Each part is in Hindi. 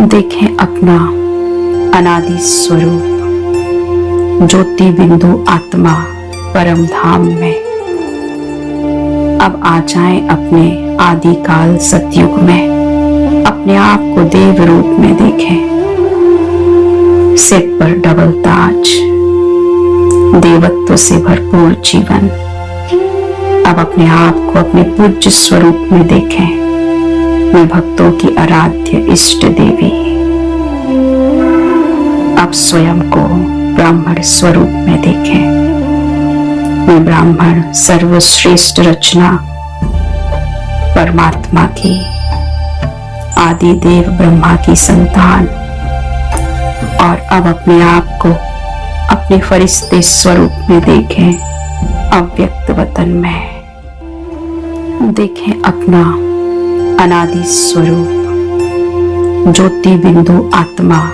देखें अपना अनादि स्वरूप ज्योति बिंदु आत्मा परम धाम में। अब आ जाएं अपने आदिकाल सतयुग में, अपने आप को देव रूप में देखें। सिर पर डबल ताज, देवत्व से भरपूर जीवन। अब अपने आप को अपने पूज्य स्वरूप में देखें। मैं भक्तों की आराध्य इष्ट देवी। अब स्वयं को ब्राह्मण स्वरूप में देखें। मैं ब्राह्मण सर्वश्रेष्ठ रचना परमात्मा की, आदि देव ब्रह्मा की संतान। और अब अपने आप को अपने फरिश्ते स्वरूप में देखें। अव्यक्त वतन में देखें अपना अनादि स्वरूप ज्योति बिंदु आत्मा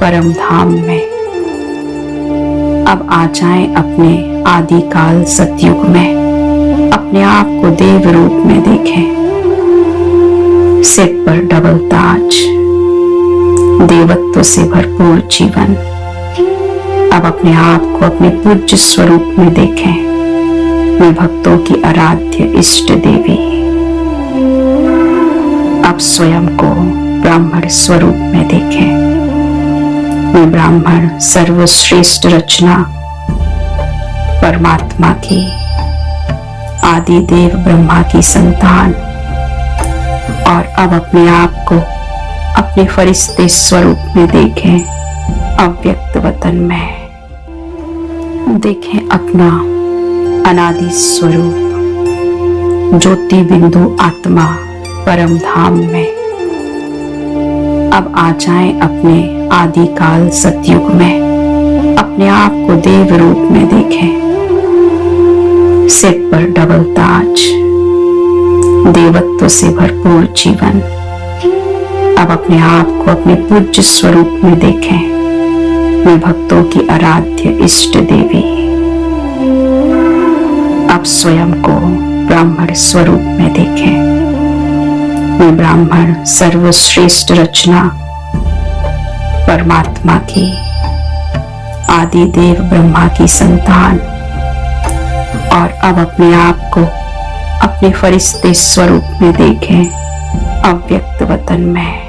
परम धाम में। अब आ जाएं अपने आदिकाल सतयुग में, अपने आप को देव रूप में देखें। सिर पर डबल ताज, देवत्व से भरपूर जीवन। अब अपने आप को अपने पूज्य स्वरूप में देखें। मैं भक्तों की आराध्य इष्ट देवी। अब स्वयं को ब्राह्मण स्वरूप में देखें। मैं ब्राह्मण सर्वश्रेष्ठ रचना परमात्मा की, आदि देव ब्रह्मा की संतान। और अब अपने आप को अपने फरिश्ते स्वरूप में देखें। अव्यक्त वतन में देखें अपना अनादि स्वरूप ज्योति बिंदु आत्मा परम धाम में। अब आ जाएं अपने आदिकाल सतयुग में, अपने आप को देव रूप में देखें। सिर पर डबल ताज, देवत्व से भरपूर जीवन। अब अपने आप को अपने पूज्य स्वरूप में देखें। मैं भक्तों की आराध्य इष्ट देवी। अब स्वयं को ब्राह्मण स्वरूप में देखें। मैं ब्राह्मण सर्वश्रेष्ठ रचना परमात्मा की, आदि देव ब्रह्मा की संतान। और अब अपने आप को अपने फरिश्ते स्वरूप में देखें। अव्यक्त वतन में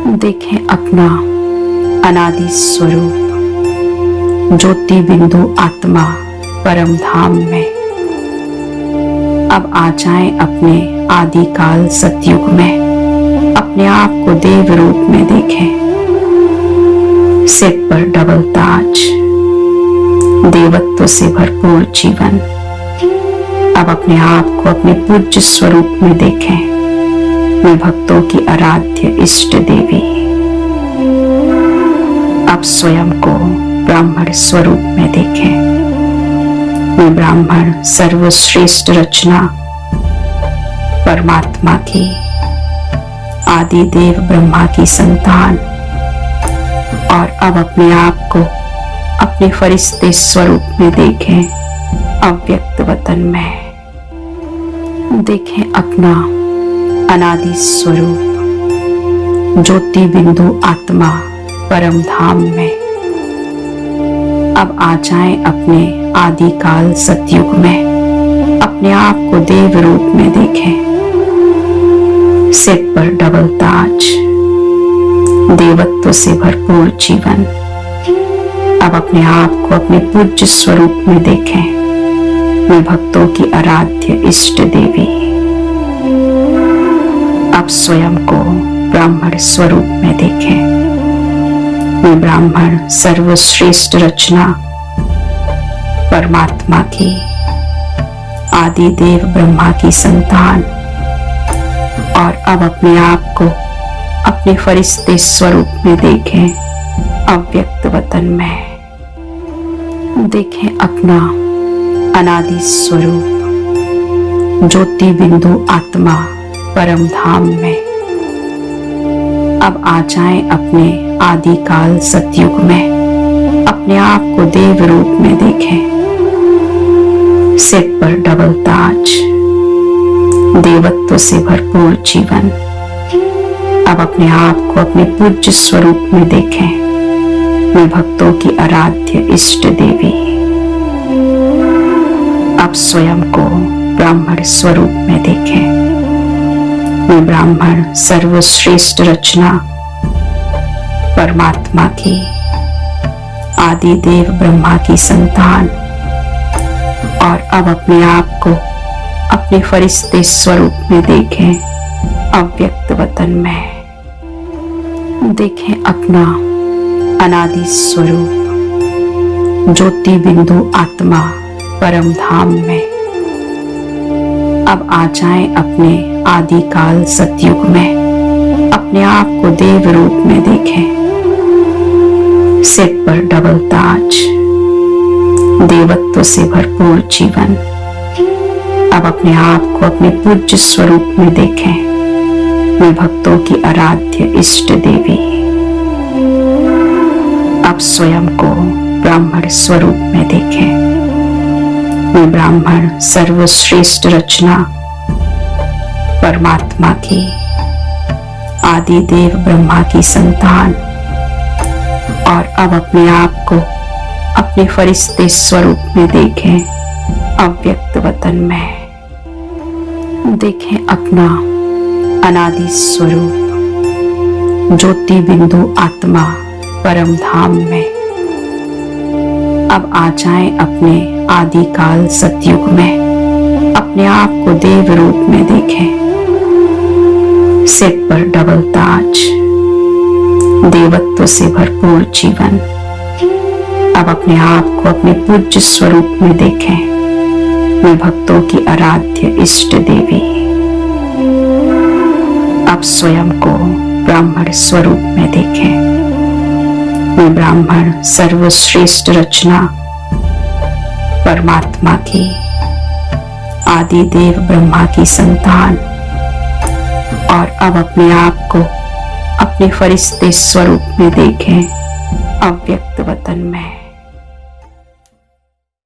देखें अपना अनादि स्वरूप ज्योति बिंदु आत्मा परम धाम में। अब आ जाएं अपने आदिकाल सतयुग में, अपने आप को देव रूप में देखें। सिर पर डबल ताज, देवत्व से भरपूर जीवन। अब अपने आप को अपने पूज्य स्वरूप में देखें। मैं भक्तों की आराध्य इष्ट देवी। अब स्वयं को ब्राह्मण स्वरूप में देखें। मैं ब्राह्मण सर्वश्रेष्ठ रचना परमात्मा की, आदि देव ब्रह्मा की संतान। और अब अपने आप को अपने फरिश्ते स्वरूप में देखें। अव्यक्त वतन में देखें अपना अनादि स्वरूप ज्योति बिंदु आत्मा परम धाम में। अब आ जाएं अपने आदिकाल सतयुग में, अपने आप को देव रूप में देखें। सिर पर डबल ताज, देवत्व से भरपूर जीवन। अब अपने आप को अपने पूज्य स्वरूप में देखें। मैं भक्तों की आराध्य इष्ट देवी। अब स्वयं को ब्राह्मण स्वरूप में देखें। मैं ब्राह्मण सर्वश्रेष्ठ रचना परमात्मा की, आदि देव ब्रह्मा की संतान। और अब अपने आप को अपने फरिश्ते स्वरूप में देखें। अव्यक्त वतन में देखें अपना अनादि स्वरूप ज्योति बिंदु आत्मा परम धाम में। अब आ जाएं अपने आदिकाल सतयुग में, अपने आप को देव रूप में देखें। सिर पर डबल ताज, देवत्व से भरपूर जीवन। अब अपने आप को अपने पूज्य स्वरूप में देखें। मैं भक्तों की आराध्य इष्ट देवी। अब स्वयं को ब्राह्मण स्वरूप में देखें। मैं ब्राह्मण सर्वश्रेष्ठ रचना परमात्मा की, आदि देव ब्रह्मा की संतान। और अब अपने आप को अपने फरिश्ते स्वरूप में देखें, अव्यक्त वतन में। देखें अपना अनादि स्वरूप, ज्योति बिंदु आत्मा परम धाम में। अब आ जाएं अपने आदिकाल सतयुग में। अपने आप को देव रूप में देखें। सिर पर डबल ताज, देवत्व से भरपूर जीवन। अब अपने आप को अपने पूज्य स्वरूप में देखें। मैं भक्तों की आराध्य इष्ट देवी। अब स्वयं को ब्राह्मण स्वरूप में देखें। मैं ब्राह्मण सर्वश्रेष्ठ रचना परमात्मा की, आदि देव ब्रह्मा की संतान। और अब अपने आप को अपने फरिश्ते स्वरूप में देखें, अव्यक्त वतन में। देखें अपना अनादि स्वरूप, ज्योति बिंदु आत्मा परम धाम में। अब आ जाएं अपने आदिकाल सतयुग में। अपने आप को देव रूप में देखें। सिर पर डबल ताज, देवत्व से भरपूर जीवन। अब अपने आप को अपने पूज्य स्वरूप में देखें। मैं भक्तों की आराध्य इष्ट देवी। अब स्वयं को ब्राह्मण स्वरूप में देखें। मैं ब्राह्मण सर्वश्रेष्ठ रचना परमात्मा की, आदि देव ब्रह्मा की संतान। और अब अपने आप को अपने फरिश्ते स्वरूप में देखें, अव्यक्त वतन में।